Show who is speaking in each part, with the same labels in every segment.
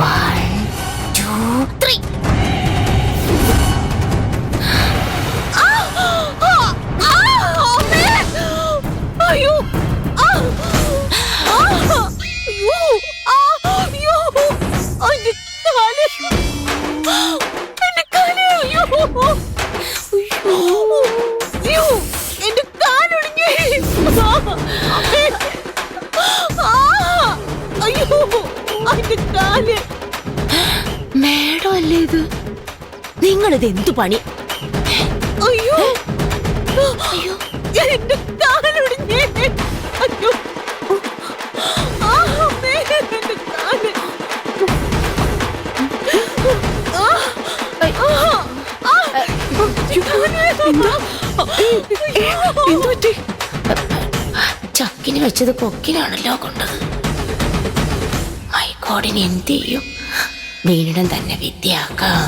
Speaker 1: 1, 2, 3. അയ്യോ മേഡം അല്ലേ ഇത്? നിങ്ങളിത് എന്തു പണി? അയ്യോ അയ്യോ എന്റെ കാലൊടിഞ്ഞേ. അയ്യോ ചക്കിന് വെച്ചത് കൊക്കിനാണല്ലോ കൊണ്ടത്. മൈക്കോടിന് എന്ത് ചെയ്യും? വീണിടം തന്നെ വിദ്യയാക്കാം.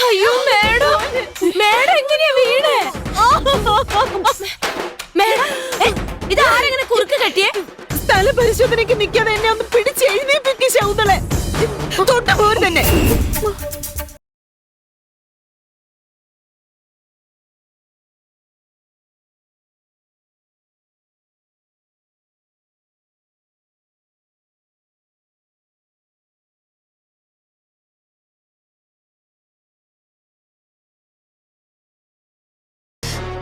Speaker 1: അയ്യോ മേഡം, മേഡം എങ്ങനെയാ വീണേ? ഇത് ആരെങ്ങനെ കുറുക്ക് കെട്ടിയേ? സ്ഥല പരിശോധനയ്ക്ക് നിൽക്കാതെ എന്നെ ഒന്ന് പിടിച്ച് എഴുന്നേപ്പിക്ക് ശൗതളെ. തൊട്ട പോര് തന്നെ.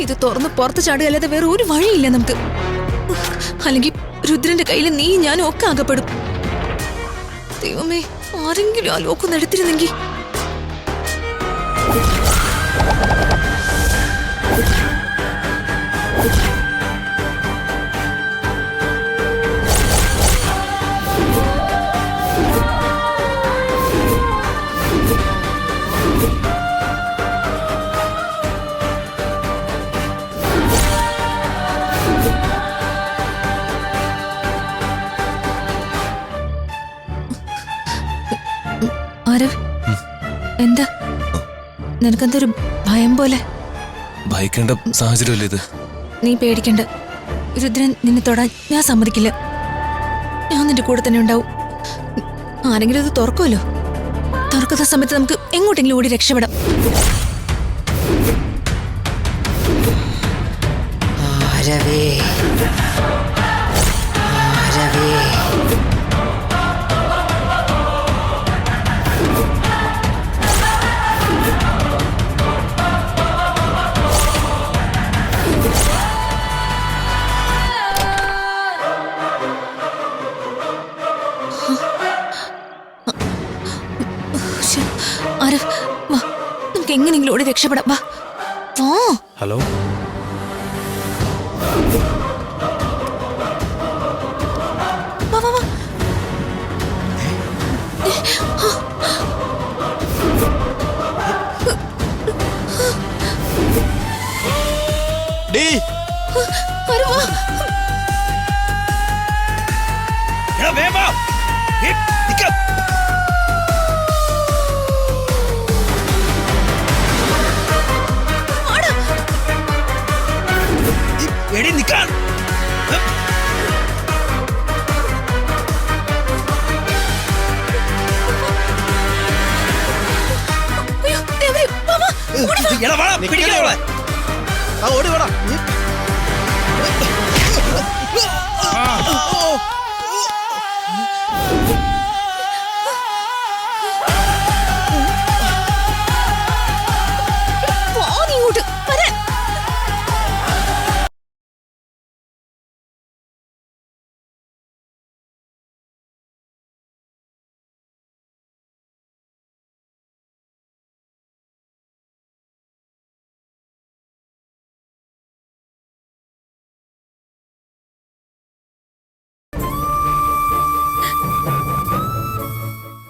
Speaker 2: ഇത് തുറന്ന് പുറത്ത് ചാടുകയല്ലാതെ വേറെ ഒരു വഴിയില്ല നമുക്ക്. അല്ലെങ്കിൽ രുദ്രന്റെ കയ്യിൽ നീ ഞാനും ഒക്കെ അകപ്പെടും. ദൈവമേ, ആരെങ്കിലും ആ ലോക്കൊന്ന് എടുത്തിരുന്നെങ്കിൽ. എന്താ നിനക്കെന്തൊരു ഭയം പോലെ?
Speaker 3: ഭയക്കേണ്ട സാഹചര്യമല്ലേ ഇത്?
Speaker 2: നീ പേടിക്കണ്ട. രുദ്രൻ നിന്നെ തൊടാൻ ഞാൻ സമ്മതിക്കില്ല. ഞാൻ നിന്റെ കൂടെ തന്നെ ഉണ്ടാവും. ആരെങ്കിലും ഇത് തുറക്കുമല്ലോ. തുറക്കുന്ന സമയത്ത് നമുക്ക് എങ്ങോട്ടെങ്കിലും ഓടി രക്ഷപ്പെടാം. നമുക്ക് എങ്ങനെയെങ്കിലും ഓടി രക്ഷപ്പെടാം. വാ.
Speaker 3: ഹലോ,
Speaker 2: വാ വാ വാ.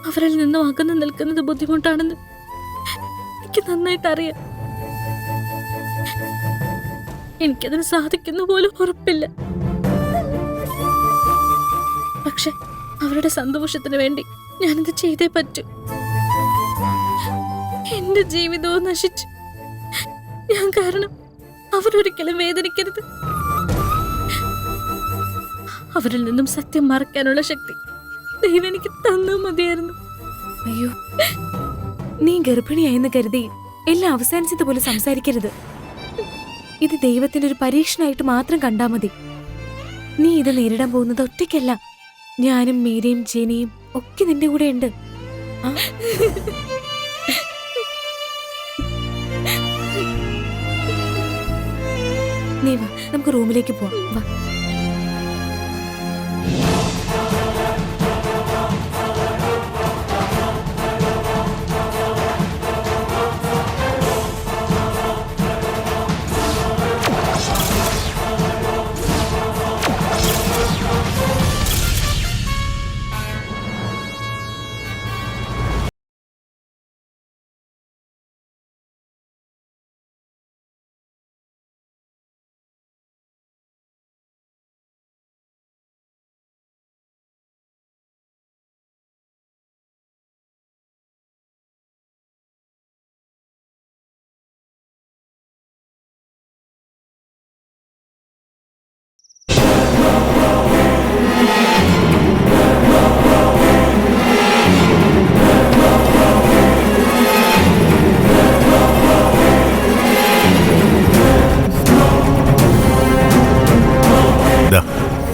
Speaker 2: അവരിൽ നിന്നും അകന്നു നിൽക്കുന്നത് ബുദ്ധിമുട്ടാണെന്ന് എനിക്ക് നന്നായിട്ട് അറിയാം. എനിക്കതിന് സാധിക്കുന്ന പോലും ഉറപ്പില്ല. പക്ഷെ അവരുടെ സന്തോഷത്തിന് വേണ്ടി ഞാനത് ചെയ്തേ പറ്റൂ. എന്റെ ജീവിതവും നശിച്ചു. ഞാൻ കാരണം അവരൊരിക്കലും വേദനിക്കരുത്. അവരിൽ നിന്നും സത്യം മറക്കാനുള്ള ശക്തി ദൈവം എനിക്ക് തന്നാ മതിയായിരുന്നു.
Speaker 4: അയ്യോ, നീ ഗർഭിണിയായെന്ന് കരുതി എല്ലാം അവസാനിച്ചതുപോലെ സംസാരിക്കരുത്. ഇത് ദൈവത്തിന്റെ ഒരു പരീക്ഷണമായിട്ട് മാത്രം കണ്ടാ മതി. നീ ഇത് നേരിടാൻ പോകുന്നത് ഒറ്റയ്ക്കല്ല. ഞാനും മീരയും ജെനിയും ഒക്കെ നിന്റെ കൂടെ ഉണ്ട്. നീ വാ, നമുക്ക് റൂമിലേക്ക് പോവാം. വാ.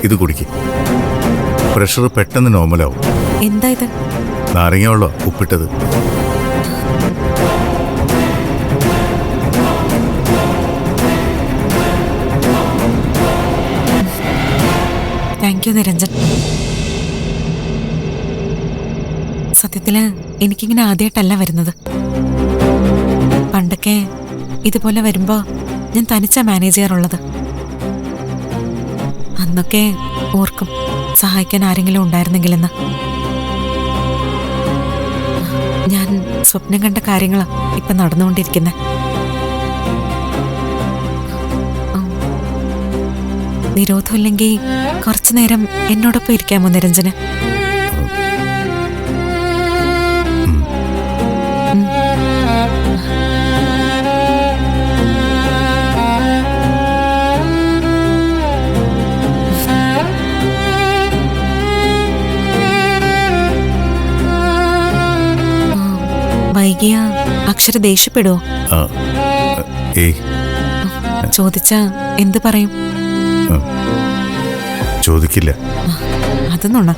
Speaker 5: ഇത് കുടിക്ക്. പ്രഷർ പെട്ടെന്ന് നോർമലാവും.
Speaker 4: എന്താ ഇത്?
Speaker 5: നാരങ്ങ വെള്ളം ഉപ്പിട്ടത്.
Speaker 4: Thank you Niranjan. സത്യത്തില് എനിക്കിങ്ങനെ ആദ്യമായിട്ടല്ല വരുന്നത്. പണ്ടൊക്കെ ഇതുപോലെ വരുമ്പോ ഞാൻ തനിച്ചാ മാനേജ് ചെയ്യാറുള്ളത്. അന്നൊക്കെ ഓർക്കും സഹായിക്കാൻ ആരെങ്കിലും ഉണ്ടായിരുന്നെങ്കിലെന്ന്. ഞാൻ സ്വപ്നം കണ്ട കാര്യങ്ങളാ ഇപ്പൊ നടന്നുകൊണ്ടിരിക്കുന്നത്. വിരോധമില്ലെങ്കിൽ കുറച്ചു നേരം എന്നോടൊപ്പം ഇരിക്കാമോ നിരഞ്ജന്? വൈകിയ അക്ഷര ദേഷ്യപ്പെടുവോ? ചോദിച്ചാ എന്ത് പറയും?
Speaker 5: ചോദിക്കില്ല.
Speaker 4: അതൊന്നുണ.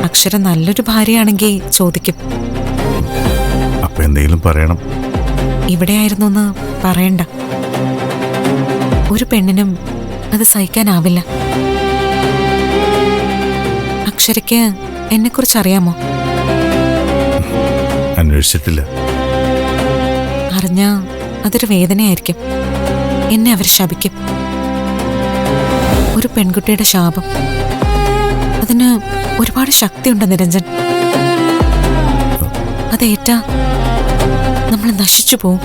Speaker 4: അക്ഷര നല്ലൊരു ഭാര്യയാണെങ്കിൽ ചോദിക്കും.
Speaker 5: അപ്പൊ എന്തെങ്കിലും പറയണം.
Speaker 4: ഇവിടെയായിരുന്നു എന്ന് പറയണ്ട. ഒരു പെണ്ണിനും അത് സഹിക്കാനാവില്ല. അക്ഷരയ്ക്ക് എന്നെക്കുറിച്ച് അറിയാമോ?
Speaker 5: അന്വേഷിച്ചിട്ടില്ല.
Speaker 4: അറിഞ്ഞാ അതൊരു വേദനയായിരിക്കും. എന്നെ അവർ ശപിക്കും. ഒരു പെൺകുട്ടിയുടെ ശാപം, അതിന് ഒരുപാട് ശക്തിയുണ്ട് നിരഞ്ജൻ. അതേറ്റാ നമ്മൾ നശിച്ചു പോവും.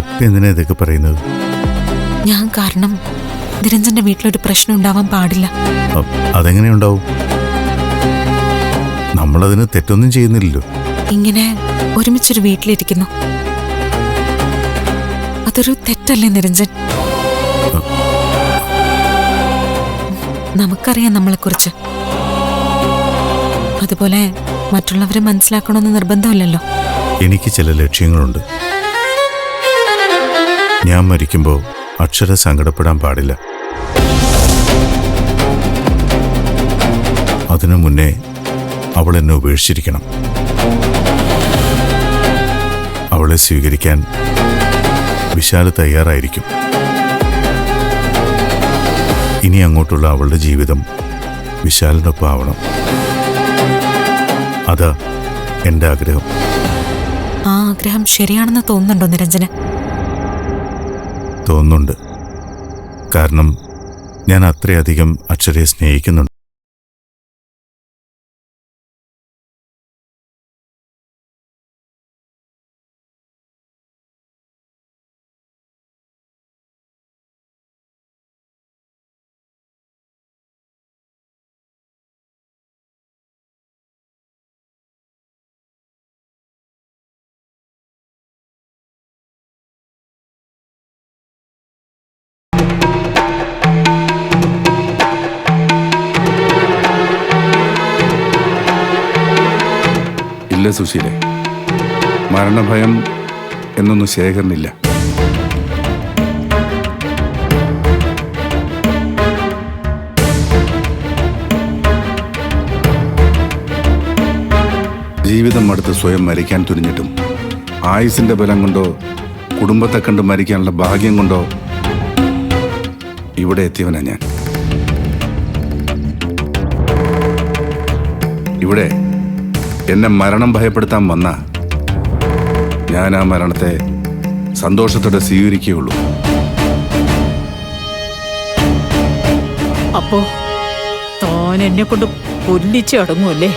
Speaker 5: ഇപ്പൊ എന്തിനാ ഇതൊക്കെ പറയുന്നത്?
Speaker 4: ഞാൻ കാരണം നിരഞ്ജന്റെ വീട്ടിലൊരു പ്രശ്നം ഉണ്ടാവാൻ പാടില്ല.
Speaker 5: അതെങ്ങനെയുണ്ടാവും? നമ്മളതിന് തെറ്റൊന്നും ചെയ്യുന്നില്ലല്ലോ.
Speaker 4: ഇങ്ങനെ ഒരുമിച്ചൊരു വീട്ടിലിരിക്കുന്നു, അതൊരു തെറ്റല്ലേ നിരഞ്ജൻ? നമുക്കറിയാം നമ്മളെക്കുറിച്ച്. അതുപോലെ മറ്റുള്ളവരെ മനസ്സിലാക്കണമെന്ന് നിർബന്ധമില്ലല്ലോ.
Speaker 5: എനിക്ക് ചില ലക്ഷ്യങ്ങളുണ്ട്. ഞാൻ മരിക്കുമ്പോൾ അക്ഷര സങ്കടപ്പെടാൻ പാടില്ല. അതിനു മുന്നേ അവൾ എന്നെ ഉപേക്ഷിച്ചിരിക്കണം. അവളെ സ്വീകരിക്കാൻ വിശാല് തയ്യാറായിരിക്കും. ഇനി അങ്ങോട്ടുള്ള അവളുടെ ജീവിതം വിശാലിനൊപ്പം ആവണം. അതാ എൻ്റെ ആഗ്രഹം.
Speaker 4: ആ ആഗ്രഹം ശരിയാണെന്ന് തോന്നുന്നുണ്ടോ നിരഞ്ജന്?
Speaker 5: തോന്നുന്നുണ്ട്. കാരണം ഞാൻ അത്രയധികം അക്ഷരയെ സ്നേഹിക്കുന്നുണ്ട്.
Speaker 6: ഇല്ല സുശീലെ, മരണഭയം എന്നൊന്നും ശേഖരനില്ല. ജീവിതം അടുത്ത് സ്വയം മരിക്കാൻ തുനിഞ്ഞിട്ടും ആയുസിന്റെ ബലം കൊണ്ടോ കുടുംബത്തെ കണ്ട് മരിക്കാനുള്ള ഭാഗ്യം കൊണ്ടോ ഇവിടെ എത്തിയവനാ ഞാൻ. ഇവിടെ എന്നെ മരണം ഭയപ്പെടുത്താൻ വന്ന ഞാൻ ആ മരണത്തെ സന്തോഷത്തോടെ സ്വീകരിക്കുകയുള്ളൂ.
Speaker 1: അപ്പോ താൻ എന്നെ കൊണ്ട് കൊല്ലിച്ച് അടങ്ങുമല്ലേ?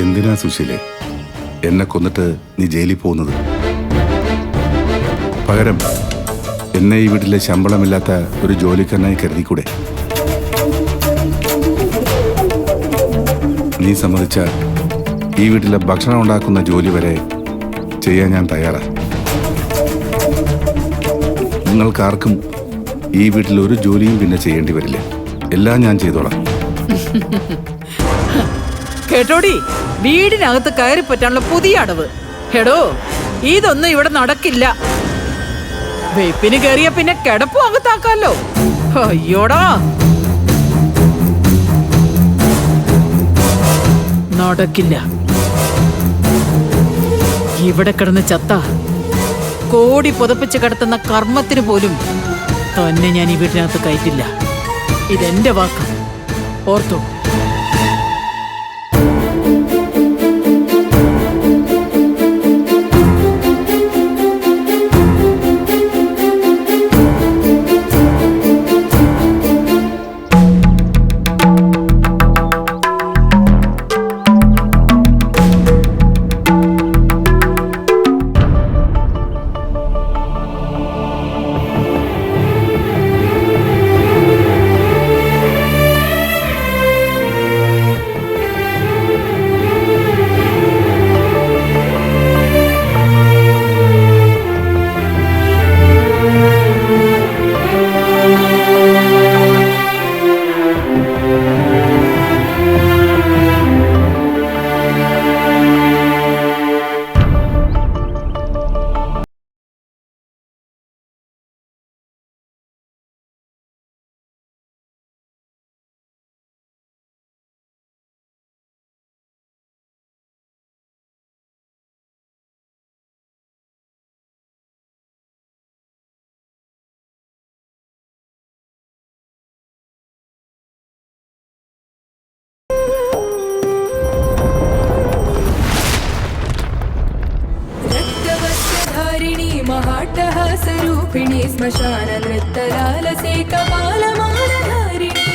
Speaker 6: എന്തിനാ സുശീലെ എന്നെ കൊന്നിട്ട് നീ ജയിലിൽ പോകുന്നത്? പകരം എന്നെ ഈ വീട്ടിലെ ശമ്പളമില്ലാത്ത ഒരു ജോലിക്കാരനായി കരുതിക്കൂടെ? നീ സമ്മതിച്ച ഈ വീട്ടിലെ ഭക്ഷണം ഉണ്ടാക്കുന്ന ജോലി വരെ ചെയ്യാൻ ഞാൻ തയ്യാറാ. നിങ്ങൾക്കാർക്കും ഈ വീട്ടിൽ ഒരു ജോലിയും പിന്നെ ചെയ്യേണ്ടി വരില്ല. എല്ലാം ഞാൻ ചെയ്തോളാം.
Speaker 1: കേട്ടോടി, വീടിനകത്ത് കയറി പറ്റാനുള്ള പുതിയ അടവ്. ഹെടോ, ഇതൊന്നും ഇവിടെ നടക്കില്ല. വെപ്പിന് കയറിയ പിന്നെ കിടപ്പും അകത്താക്കാലോ. അയ്യോടാ, നടക്കില്ല. ഇവിടെ കിടന്ന് ചത്ത കോടി പുതപ്പിച്ച് കിടത്തുന്ന കർമ്മത്തിന് പോലും തന്നെ ഞാൻ ഈ വീട്ടിനകത്ത് കയറ്റില്ല. ഇതെന്റെ വാക്ക്, ഓർത്തോ.
Speaker 7: महाट्टहासरूपिणी श्मशान नृत्यलालसे कपालमालधारिणी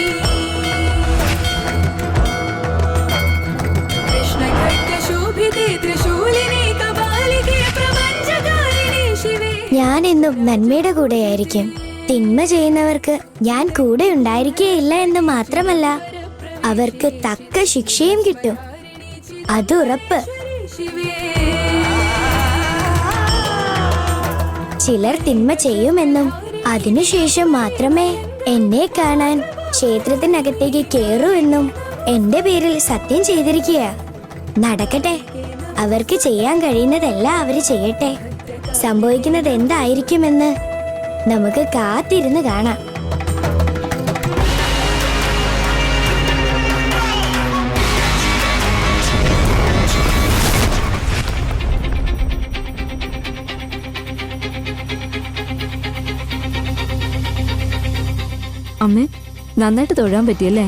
Speaker 7: कृष्णखड्गशोभिते त्रिशूलिनी कपालिके प्रपञ्चकारिणी शिवे.
Speaker 8: ഞാൻ എന്നും നന്മയുടെ കൂടെയായിരിക്കും. തിന്മ ചെയ്യുന്നവർക്ക് ഞാൻ കൂടെ ഉണ്ടായിരിക്കുകയില്ല എന്ന് മാത്രമല്ല, അവർക്ക് തക്ക ശിക്ഷയും കിട്ടും. അത് ഉറപ്പ്. ചിലർ തിന്മ ചെയ്യുമെന്നും അതിനുശേഷം മാത്രമേ എന്നെ കാണാൻ ക്ഷേത്രത്തിനകത്തേക്ക് കയറൂ എന്നും എന്റെ പേരിൽ സത്യം ചെയ്തിരിക്കുക. നടക്കട്ടെ, അവർക്ക് ചെയ്യാൻ കഴിയുന്നതെല്ലാം അവര് ചെയ്യട്ടെ. സംഭവിക്കുന്നത് എന്തായിരിക്കുമെന്ന് നമുക്ക് കാത്തിരുന്ന് കാണാം.
Speaker 4: അമ്മേ, നന്നായിട്ട് തൊഴാൻ പറ്റിയല്ലേ?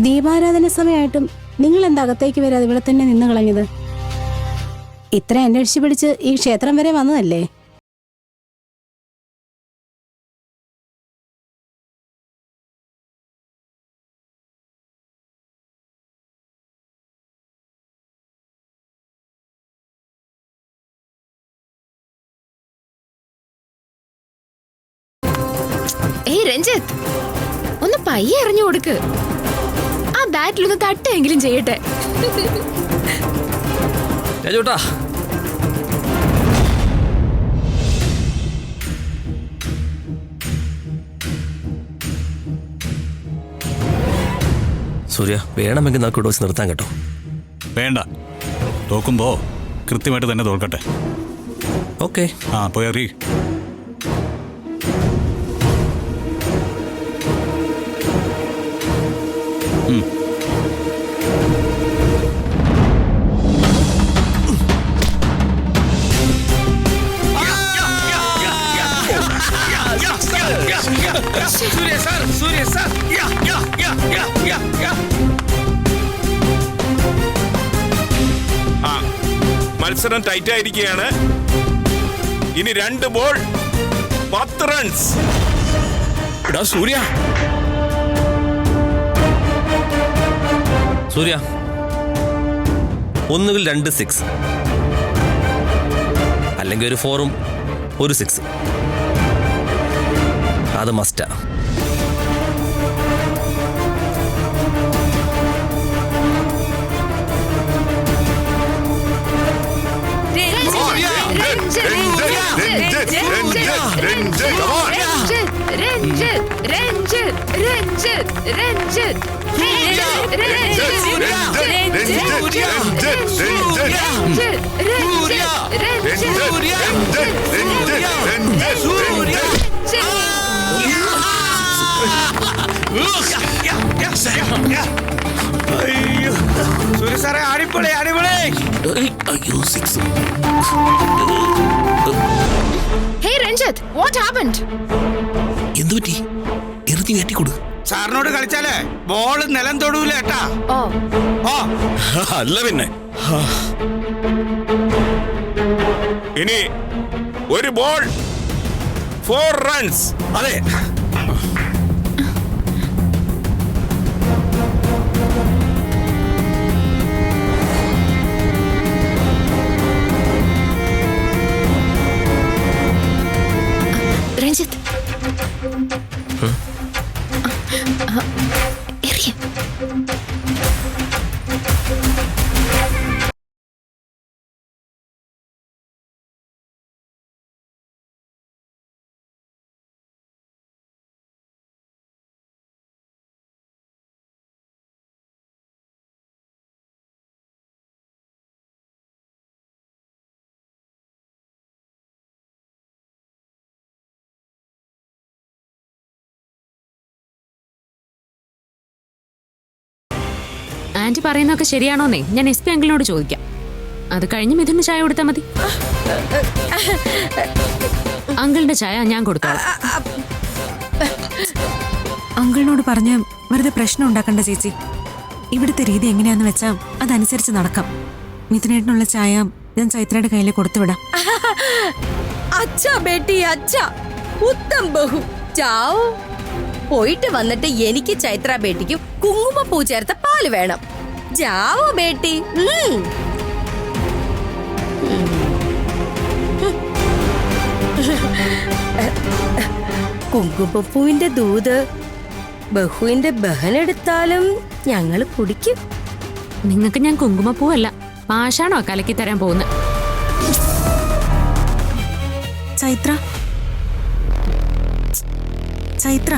Speaker 9: ദീപാരാധന സമയമായിട്ടും നിങ്ങൾ എന്താ അകത്തേക്ക് വരാതെ ഇവിടെ തന്നെ നിന്ന് കളഞ്ഞത്? ഇത്ര അന്വേഷിച്ച് പിടിച്ച് ഈ ക്ഷേത്രം വരെ വന്നതല്ലേ?
Speaker 2: ഏയ് രഞ്ജിത്ത്, ഒന്ന് പയ്യെ എറിഞ്ഞു കൊടുക്ക്. ആ ബാറ്റിലൊന്ന് തട്ടെങ്കിലും ചെയ്യട്ടെ.
Speaker 3: സൂര്യ വേണമെങ്കിൽ നമുക്ക് ഇവിടെ വെച്ച് നിർത്താൻ കേട്ടോ.
Speaker 10: വേണ്ട, തോക്കുമ്പോ കൃത്യമായിട്ട് തന്നെ തോൽക്കട്ടെ.
Speaker 3: ഓക്കെ.
Speaker 10: ആ പോയി അറിയ.
Speaker 11: മത്സരം ടൈറ്റ് ആയിരിക്കുകയാണ്. ഇനി 2 ബോൾ 10 റൺസ്.
Speaker 3: സൂര്യ സൂര്യ ഒന്നുകിൽ 2 6 അല്ലെങ്കിൽ ഒരു 4ഉം ഒരു 6. അത് മസ്റ്റാ.
Speaker 11: സൂര്യ സാറേ അടിപൊളി അടിപൊളി.
Speaker 3: അയ്യോ 6.
Speaker 2: Hey Ranjit, what happened?
Speaker 3: എന്തു പറ്റി? എറിഞ്ഞു കയറ്റിക്കൊടു.
Speaker 11: സാറിനോട് കളിച്ചാലേ ബോൾ നിലം തൊടൂല ഏട്ടാ. ഓ
Speaker 3: അല്ല പിന്നെ.
Speaker 11: ഇനി ഒരു ബോൾ 4 റൺസ്.
Speaker 3: അതെ.
Speaker 2: രഞ്ജിത്ത് എറിയ.
Speaker 12: ആന്റി പറയുന്നതൊക്കെ ശരിയാണോന്നേ ഞാൻ SP അങ്കിളിനോട് ചോദിക്കാം. അത് കഴിഞ്ഞ് മിഥുന് ചായ കൊടുത്താൽ മതി. അങ്കിളിന്റെ ചായ ഞാൻ കൊടുത്തോളാം.
Speaker 2: അങ്കിളിനോട് പറഞ്ഞ് വെറുതെ പ്രശ്നം ഉണ്ടാക്കണ്ട ചേച്ചി. ഇവിടുത്തെ രീതി എങ്ങനെയാന്ന് വെച്ചാ അതനുസരിച്ച് നടക്കാം. മിഥുനേട്ടനുള്ള ചായ ഞാൻ ചൈത്രയുടെ കയ്യിൽ കൊടുത്തുവിടാം.
Speaker 13: അച്ഛാ ബേട്ടി അച്ഛാ, ഉത്തം ബഹു ചാവോ. പോയിട്ട് വന്നിട്ട് എനിക്ക് ചൈത്ര ബേട്ടിക്കും കുങ്കുമപ്പൂ ചേർത്ത പാല് വേണം. ജാവോ ബേട്ടി. കുങ്കുമപ്പൂവിന്റെ ദൂത് ബഹുവിന്റെ ബഹനെടുത്താലും ഞങ്ങള് കുടിക്കും.
Speaker 12: നിങ്ങൾക്ക് ഞാൻ കുങ്കുമപ്പൂവല്ല പാഷാണോ കലക്കി തരാൻ പോകുന്നത്?
Speaker 2: ചൈത്ര ചൈത്ര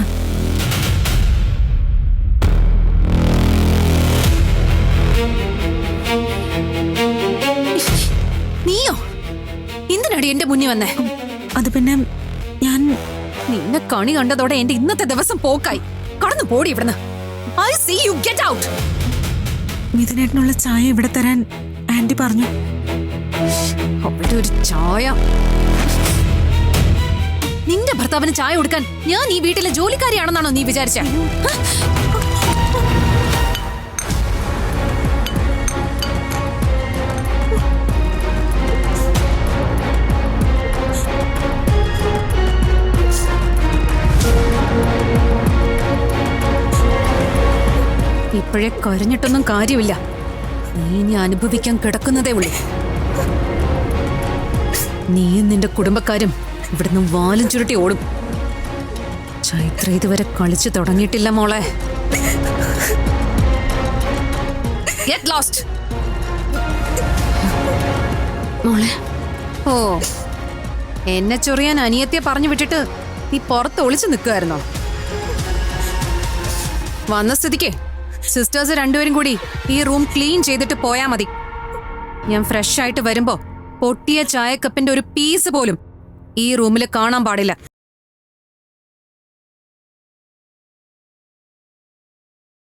Speaker 2: നീയോ എന്തിനാടി എന്റെ മുന്നിൽ വന്നേ? അത് പിന്നെ ഞാൻ നിന്നെ കണി കണ്ടതോടെ എന്റെ ഇന്നത്തെ ദിവസം പോക്കായി. കടന്നു പോടി ഇവിടുന്ന്. I see you, get out. മിഥുനേട്ടനുള്ള ചായ ഇവിടെ തരാൻ ആന്റി പറഞ്ഞു. അവിടെ ഒരു ചായ. നിന്റെ ഭർത്താവിന് ചായ കൊടുക്കാൻ ഞാൻ ഈ വീട്ടിലെ ജോലിക്കാരിയാണെന്നാണോ നീ വിചാരിച്ച? ഇപ്പോഴേ കരഞ്ഞിട്ടൊന്നും കാര്യമില്ല. നീ ഇനി അനുഭവിക്കാൻ കിടക്കുന്നതേ ഉള്ളൂ. നീയും നിന്റെ കുടുംബക്കാരും ഇവിടുന്ന് വാലും ചുരുട്ടി ഓടും. ചൈത്ര ഇതുവരെ കളിച്ചു തുടങ്ങിയിട്ടില്ല മോളെ. Get lost. മോളെ. ഓ, എന്നെ ചൊറിയാൻ അനിയത്തിയെ പറഞ്ഞു വിട്ടിട്ട് നീ പുറത്ത് ഒളിച്ചു നിൽക്കുമായിരുന്നോ? വന്ന സ്ഥിതിക്ക് സിസ്റ്റേഴ്സ് രണ്ടുപേരും കൂടി ഈ റൂം ക്ലീൻ ചെയ്തിട്ട് പോയാ മതി. ഞാൻ ഫ്രഷ് ആയിട്ട് വരുമ്പോ പൊട്ടിയ ചായക്കപ്പിന്റെ ഒരു പീസ് പോലും ഈ റൂമിൽ കാണാൻ പാടില്ല.